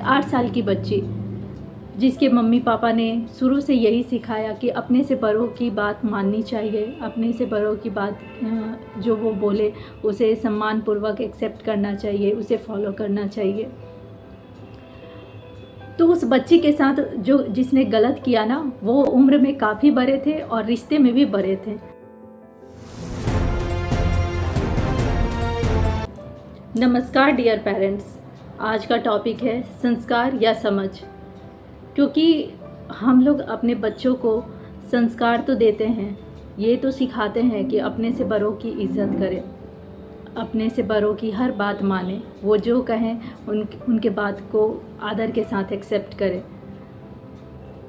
8 साल की बच्ची जिसके मम्मी पापा ने शुरू से यही सिखाया कि अपने से बड़ों की बात माननी चाहिए, अपने से बड़ों की बात जो वो बोले उसे सम्मानपूर्वक एक्सेप्ट करना चाहिए, उसे फॉलो करना चाहिए। तो उस बच्ची के साथ जो जिसने गलत किया ना, वो उम्र में काफ़ी बड़े थे और रिश्ते में भी बड़े थे। नमस्कार डियर पेरेंट्स, आज का टॉपिक है संस्कार या समझ। क्योंकि हम लोग अपने बच्चों को संस्कार तो देते हैं, ये तो सिखाते हैं कि अपने से बड़ों की इज़्ज़त करें, अपने से बड़ों की हर बात माने, वो जो कहें उनके बात को आदर के साथ एक्सेप्ट करें।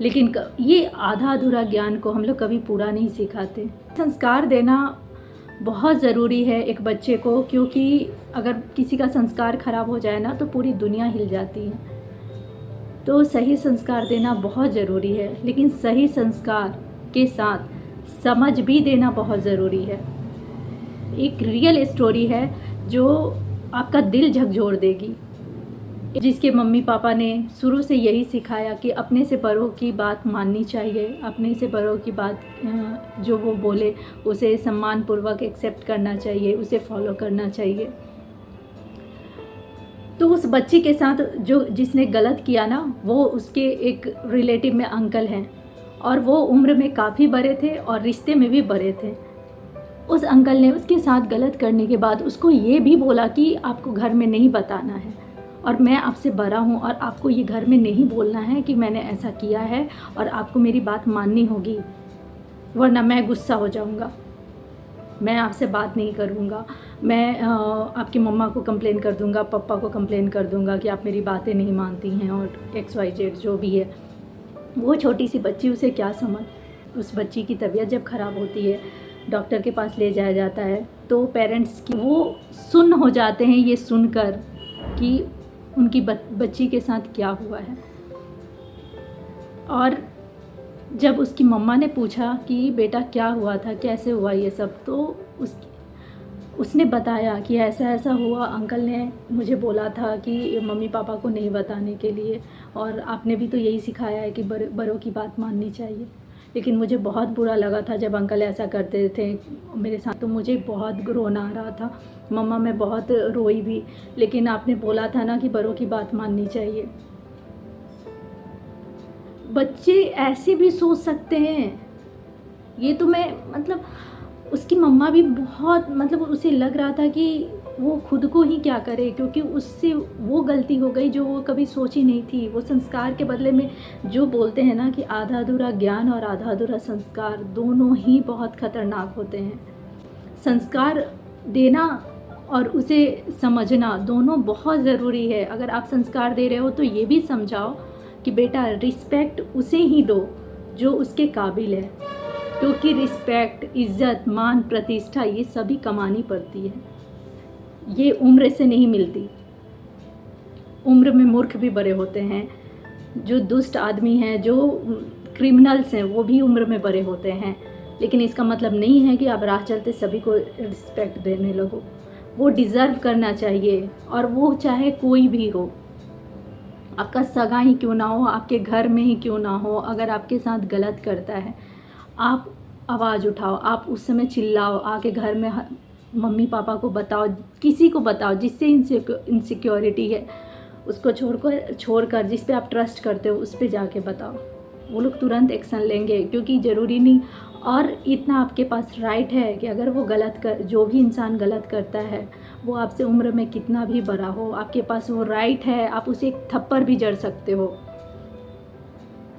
लेकिन ये आधा अधूरा ज्ञान को हम लोग कभी पूरा नहीं सिखाते। संस्कार देना बहुत ज़रूरी है एक बच्चे को, क्योंकि अगर किसी का संस्कार खराब हो जाए ना तो पूरी दुनिया हिल जाती है। तो सही संस्कार देना बहुत ज़रूरी है, लेकिन सही संस्कार के साथ समझ भी देना बहुत ज़रूरी है। एक रियल स्टोरी है जो आपका दिल झकझोर देगी। जिसके मम्मी पापा ने शुरू से यही सिखाया कि अपने से बड़ों की बात माननी चाहिए, अपने से बड़ों की बात जो वो बोले उसे सम्मानपूर्वक एक्सेप्ट करना चाहिए, उसे फॉलो करना चाहिए। तो उस बच्ची के साथ जो जिसने गलत किया ना, वो उसके एक रिलेटिव में अंकल हैं और वो उम्र में काफ़ी बड़े थे और रिश्ते में भी बड़े थे। उस अंकल ने उसके साथ गलत करने के बाद उसको ये भी बोला कि आपको घर में नहीं बताना है, और मैं आपसे बड़ा हूँ और आपको ये घर में नहीं बोलना है कि मैंने ऐसा किया है, और आपको मेरी बात माननी होगी, वरना मैं गुस्सा हो जाऊँगा, मैं आपसे बात नहीं करूँगा, मैं आपकी मम्मा को कंप्लेन कर दूँगा, पापा को कंप्लेन कर दूँगा कि आप मेरी बातें नहीं मानती हैं, और XYZ जो भी है। वो छोटी सी बच्ची, उसे क्या समझ। उस बच्ची की तबीयत जब ख़राब होती है, डॉक्टर के पास ले जाया जाता है, तो पेरेंट्स की वो सुन्न हो जाते हैं ये सुनकर कि उनकी बच्ची के साथ क्या हुआ है। और जब उसकी मम्मा ने पूछा कि बेटा क्या हुआ था, कैसे हुआ ये सब, तो उसने बताया कि ऐसा ऐसा हुआ, अंकल ने मुझे बोला था कि मम्मी पापा को नहीं बताने के लिए, और आपने भी तो यही सिखाया है कि बड़ों की बात माननी चाहिए। लेकिन मुझे बहुत बुरा लगा था जब अंकल ऐसा करते थे मेरे साथ, तो मुझे बहुत रोना आ रहा था। मम्मा मैं बहुत रोई भी, लेकिन आपने बोला था ना कि बड़ों की बात माननी चाहिए। बच्चे ऐसे भी सोच सकते हैं, ये तो मैं मतलब उसकी मम्मा भी बहुत उसे लग रहा था कि वो खुद को ही क्या करे, क्योंकि उससे वो गलती हो गई जो वो कभी सोची नहीं थी। वो संस्कार के बदले में जो बोलते हैं ना कि आधा अधूरा ज्ञान और आधा अधूरा संस्कार, दोनों ही बहुत खतरनाक होते हैं। संस्कार देना और उसे समझना दोनों बहुत ज़रूरी है। अगर आप संस्कार दे रहे हो तो ये भी समझाओ कि बेटा रिस्पेक्ट उसे ही दो जो उसके काबिल है, क्योंकि रिस्पेक्ट, इज़्ज़त, मान, प्रतिष्ठा ये सभी कमानी पड़ती है, ये उम्र से नहीं मिलती। उम्र में मूर्ख भी बड़े होते हैं, जो दुष्ट आदमी हैं, जो क्रिमिनल्स हैं, वो भी उम्र में बड़े होते हैं। लेकिन इसका मतलब नहीं है कि आप राह चलते सभी को रिस्पेक्ट देने लगो। वो डिज़र्व करना चाहिए, और वो चाहे कोई भी हो, आपका सगा ही क्यों ना हो, आपके घर में ही क्यों ना हो, अगर आपके साथ गलत करता है आप आवाज़ उठाओ, आप उस समय चिल्लाओ, आके घर में मम्मी पापा को बताओ, किसी को बताओ जिससे इनसिक्योरिटी है उसको छोड़कर जिस पे आप ट्रस्ट करते हो उस पे जाके बताओ। वो लोग तुरंत एक्शन लेंगे, क्योंकि ज़रूरी नहीं, और इतना आपके पास राइट है कि अगर वो जो भी इंसान गलत करता है, वो आपसे उम्र में कितना भी बड़ा हो, आपके पास वो राइट है, आप उसे एक थप्पड़ भी जड़ सकते हो।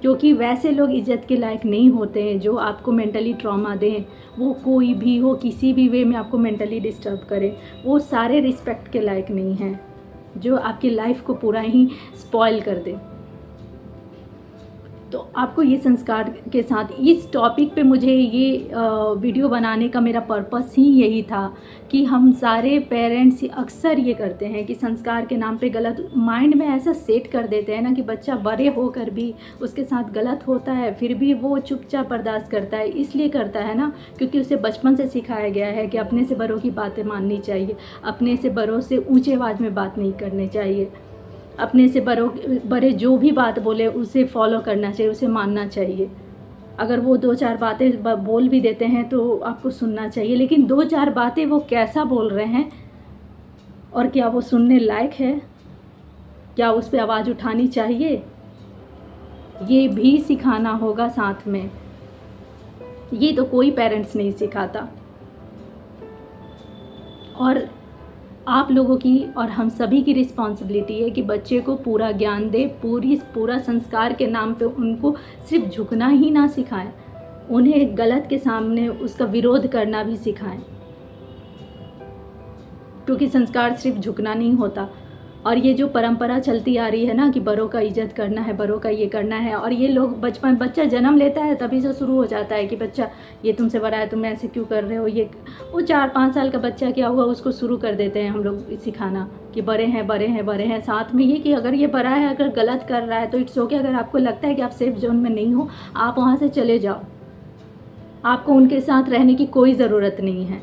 क्योंकि वैसे लोग इज़्ज़त के लायक नहीं होते हैं जो आपको मेंटली ट्रॉमा दें। वो कोई भी हो, किसी भी वे में आपको मेंटली डिस्टर्ब करे, वो सारे रिस्पेक्ट के लायक नहीं हैं जो आपकी लाइफ को पूरा ही स्पॉइल कर दे। तो आपको ये संस्कार के साथ इस टॉपिक पे मुझे ये वीडियो बनाने का मेरा पर्पस ही यही था कि हम सारे पेरेंट्स अक्सर ये करते हैं कि संस्कार के नाम पे गलत माइंड में ऐसा सेट कर देते हैं ना कि बच्चा बड़े होकर भी उसके साथ गलत होता है, फिर भी वो चुपचाप बर्दाश्त करता है। इसलिए करता है ना क्योंकि उसे बचपन से सिखाया गया है कि अपने से बड़ों की बातें माननी चाहिए, अपने से बड़ों से ऊँची आवाज़ में बात नहीं करनी चाहिए। अपने से बड़े जो भी बात बोले उसे फॉलो करना चाहिए, उसे मानना चाहिए। अगर वो 2-4 बातें बोल भी देते हैं तो आपको सुनना चाहिए, लेकिन 2-4 बातें वो कैसा बोल रहे हैं और क्या वो सुनने लायक है? क्या उस पे आवाज़ उठानी चाहिए? ये भी सिखाना होगा साथ में। ये तो कोई पेरेंट्स नहीं सिखाता। और आप लोगों की और हम सभी की रिस्पॉन्सिबिलिटी है कि बच्चे को पूरा ज्ञान दे, पूरा संस्कार के नाम पे उनको सिर्फ झुकना ही ना सिखाएं, उन्हें गलत के सामने उसका विरोध करना भी सिखाएं। क्योंकि संस्कार सिर्फ झुकना नहीं होता। और ये जो परंपरा चलती आ रही है ना कि बड़ों का इज्जत करना है, बड़ों का ये करना है, और ये लोग बच्चा जन्म लेता है तभी से शुरू हो जाता है कि बच्चा ये तुमसे बड़ा है, तुम ऐसे क्यों कर रहे हो। ये वो 4-5 साल का बच्चा क्या हुआ उसको शुरू कर देते हैं हम लोग सिखाना कि बड़े हैं बड़े हैं बड़े हैं। साथ में ये कि अगर ये बड़ा है, अगर गलत कर रहा है तो इट्स ओके। अगर आपको लगता है कि आप सेफ जोन में नहीं हो, आप वहाँ से चले जाओ। आपको उनके साथ रहने की कोई ज़रूरत नहीं है।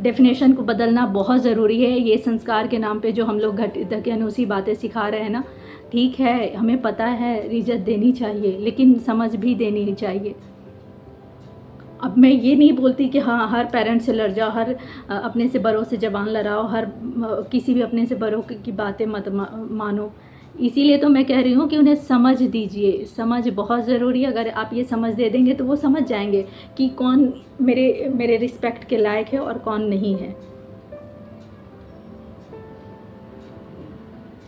डेफिनेशन को बदलना बहुत ज़रूरी है। ये संस्कार के नाम पे जो हम लोग घटिया बातें सिखा रहे हैं ना, ठीक है, हमें पता है इज्जत देनी चाहिए, लेकिन समझ भी देनी चाहिए। अब मैं ये नहीं बोलती कि हाँ हर पेरेंट्स से लड़ जाओ, हर अपने से बड़ों से ज़बान लड़ाओ, हर किसी भी अपने से बड़ों की बातें मत मानो। इसीलिए तो मैं कह रही हूँ कि उन्हें समझ दीजिए। समझ बहुत ज़रूरी है। अगर आप ये समझ दे देंगे तो वो समझ जाएंगे कि कौन मेरे रिस्पेक्ट के लायक है और कौन नहीं है।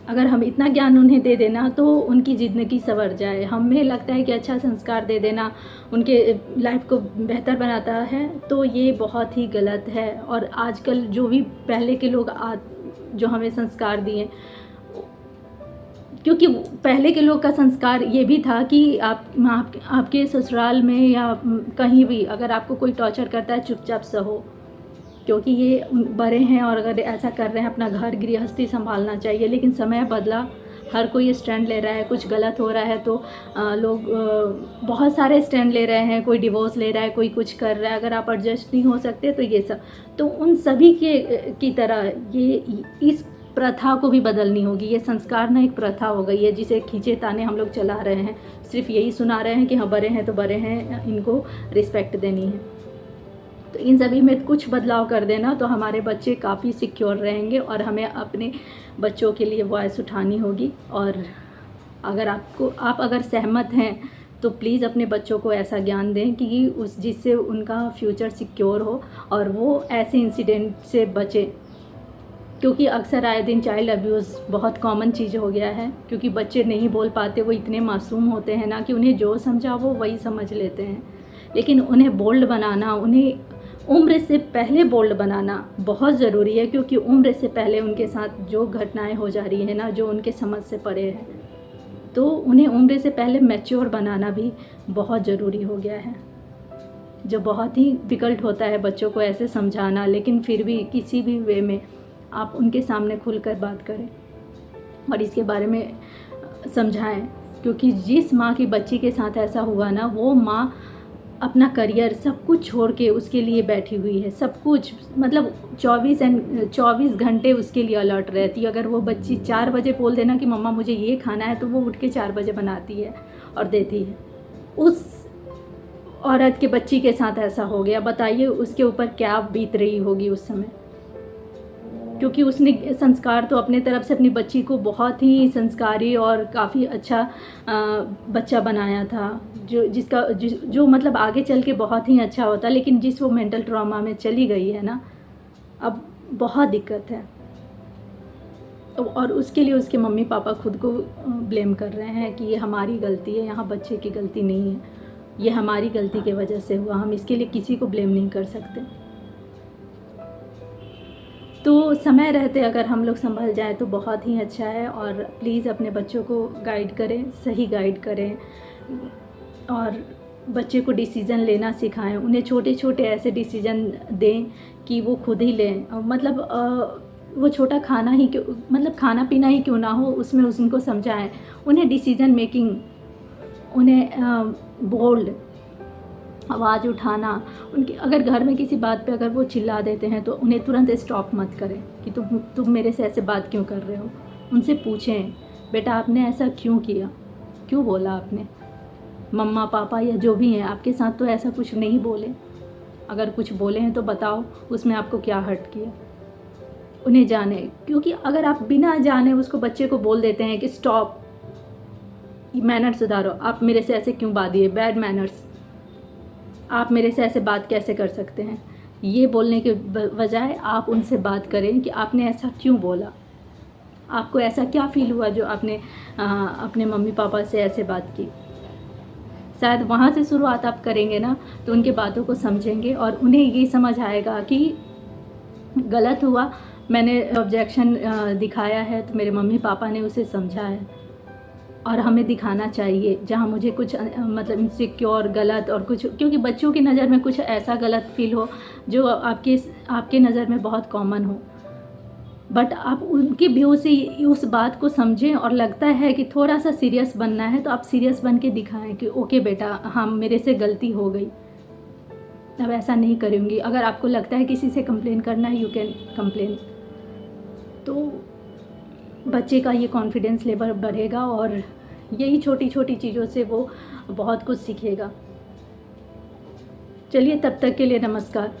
अगर हम इतना ज्ञान उन्हें दे देना तो उनकी ज़िंदगी संवर जाए। हमें लगता है कि अच्छा संस्कार दे देना उनके लाइफ को बेहतर बनाता है, तो ये बहुत ही गलत है। और आजकल जो भी पहले के लोग जो हमें संस्कार दिए, क्योंकि पहले के लोग का संस्कार ये भी था कि आपके ससुराल में या कहीं भी अगर आपको कोई टॉर्चर करता है चुपचाप सहो, क्योंकि ये बड़े हैं और अगर ऐसा कर रहे हैं अपना घर गृहस्थी संभालना चाहिए। लेकिन समय बदला, हर कोई स्टैंड ले रहा है। कुछ गलत हो रहा है तो लोग बहुत सारे स्टैंड ले रहे हैं। कोई डिवोर्स ले रहा है, कोई कुछ कर रहा है। अगर आप एडजस्ट नहीं हो सकते तो ये सब, तो उन सभी की तरह ये इस प्रथा को भी बदलनी होगी। ये संस्कार ना एक प्रथा हो गई है जिसे खींचे ताने हम लोग चला रहे हैं। सिर्फ यही सुना रहे हैं कि हाँ बड़े हैं तो बड़े हैं, इनको रिस्पेक्ट देनी है। तो इन सभी में कुछ बदलाव कर देना तो हमारे बच्चे काफ़ी सिक्योर रहेंगे और हमें अपने बच्चों के लिए वॉइस उठानी होगी। और अगर आप अगर सहमत हैं तो प्लीज़ अपने बच्चों को ऐसा ज्ञान दें कि जिससे उनका फ्यूचर सिक्योर हो और वो ऐसे इंसिडेंट से बचें। क्योंकि अक्सर आए दिन चाइल्ड अब्यूज़ बहुत कॉमन चीज़ हो गया है। क्योंकि बच्चे नहीं बोल पाते, वो इतने मासूम होते हैं ना कि उन्हें जो समझा वो वही समझ लेते हैं। लेकिन उन्हें बोल्ड बनाना, उन्हें उम्र से पहले बोल्ड बनाना बहुत ज़रूरी है। क्योंकि उम्र से पहले उनके साथ जो घटनाएं हो जा रही हैं ना, जो उनके समझ से परे है, तो उन्हें उम्र से पहले मैच्योर बनाना भी बहुत ज़रूरी हो गया है। जो बहुत ही डिफ़िकल्ट होता है बच्चों को ऐसे समझाना, लेकिन फिर भी किसी भी वे में आप उनके सामने खुलकर बात करें और इसके बारे में समझाएं। क्योंकि जिस माँ की बच्ची के साथ ऐसा हुआ ना, वो माँ अपना करियर सब कुछ छोड़ के उसके लिए बैठी हुई है। सब कुछ मतलब 24 घंटे उसके लिए अलर्ट रहती है। अगर वो बच्ची 4 बजे बोल देना कि मम्मा मुझे ये खाना है, तो वो उठ के 4 बजे बनाती है और देती है। उस औरत के बच्ची के साथ ऐसा हो गया, बताइए उसके ऊपर क्या बीत रही होगी उस समय। क्योंकि उसने संस्कार तो अपने तरफ से अपनी बच्ची को बहुत ही संस्कारी और काफ़ी अच्छा बच्चा बनाया था, जो मतलब आगे चल के बहुत ही अच्छा होता। लेकिन जिस वो मेंटल ट्रॉमा में चली गई है ना, अब बहुत दिक्कत है। और उसके लिए उसके मम्मी पापा खुद को ब्लेम कर रहे हैं कि ये हमारी गलती है। यहाँ बच्चे की गलती नहीं है, ये हमारी गलती की वजह से हुआ। हम इसके लिए किसी को ब्लेम नहीं कर सकते। तो समय रहते अगर हम लोग संभल जाएं तो बहुत ही अच्छा है। और प्लीज़ अपने बच्चों को गाइड करें, सही गाइड करें और बच्चे को डिसीज़न लेना सिखाएं। उन्हें छोटे छोटे ऐसे डिसीज़न दें कि वो खुद ही लें। मतलब वो छोटा खाना ही क्यों, मतलब खाना पीना ही क्यों ना हो, उसमें उनको समझाएं। उन्हें डिसीज़न मेकिंग, उन्हें बोल्ड आवाज़ उठाना। उनकी अगर घर में किसी बात पे अगर वो चिल्ला देते हैं तो उन्हें तुरंत स्टॉप मत करें कि तुम मेरे से ऐसे बात क्यों कर रहे हो। उनसे पूछें, बेटा आपने ऐसा क्यों किया, क्यों बोला आपने? मम्मा पापा या जो भी हैं आपके साथ तो ऐसा कुछ नहीं बोले, अगर कुछ बोले हैं तो बताओ उसमें आपको क्या हर्ट किया। उन्हें जाने, क्योंकि अगर आप बिना जाने उसको बच्चे को बोल देते हैं कि स्टॉप, मैनर सुधारो, आप मेरे से ऐसे क्यों बात, ये बैड मैनर्स, आप मेरे से ऐसे बात कैसे कर सकते हैं, ये बोलने के बजाय आप उनसे बात करें कि आपने ऐसा क्यों बोला, आपको ऐसा क्या फ़ील हुआ जो आपने अपने मम्मी पापा से ऐसे बात की। शायद वहाँ से शुरुआत आप करेंगे ना तो उनकी बातों को समझेंगे और उन्हें ये समझ आएगा कि गलत हुआ, मैंने ऑब्जेक्शन दिखाया है तो मेरे मम्मी पापा ने उसे समझा है और हमें दिखाना चाहिए जहाँ मुझे कुछ मतलब इनसिक्योर गलत और कुछ, क्योंकि बच्चों की नज़र में कुछ ऐसा गलत फील हो जो आपके नज़र में बहुत कॉमन हो, बट आप उनके व्यू से उस बात को समझें और लगता है कि थोड़ा सा सीरियस बनना है तो आप सीरियस बन के दिखाएं कि ओके बेटा हाँ मेरे से गलती हो गई, अब ऐसा नहीं करूँगी। अगर आपको लगता है किसी से कंप्लेन करना है, यू कैन कंप्लेन, तो बच्चे का ये कॉन्फिडेंस लेवल बढ़ेगा और यही छोटी छोटी चीज़ों से वो बहुत कुछ सीखेगा। चलिए तब तक के लिए नमस्कार।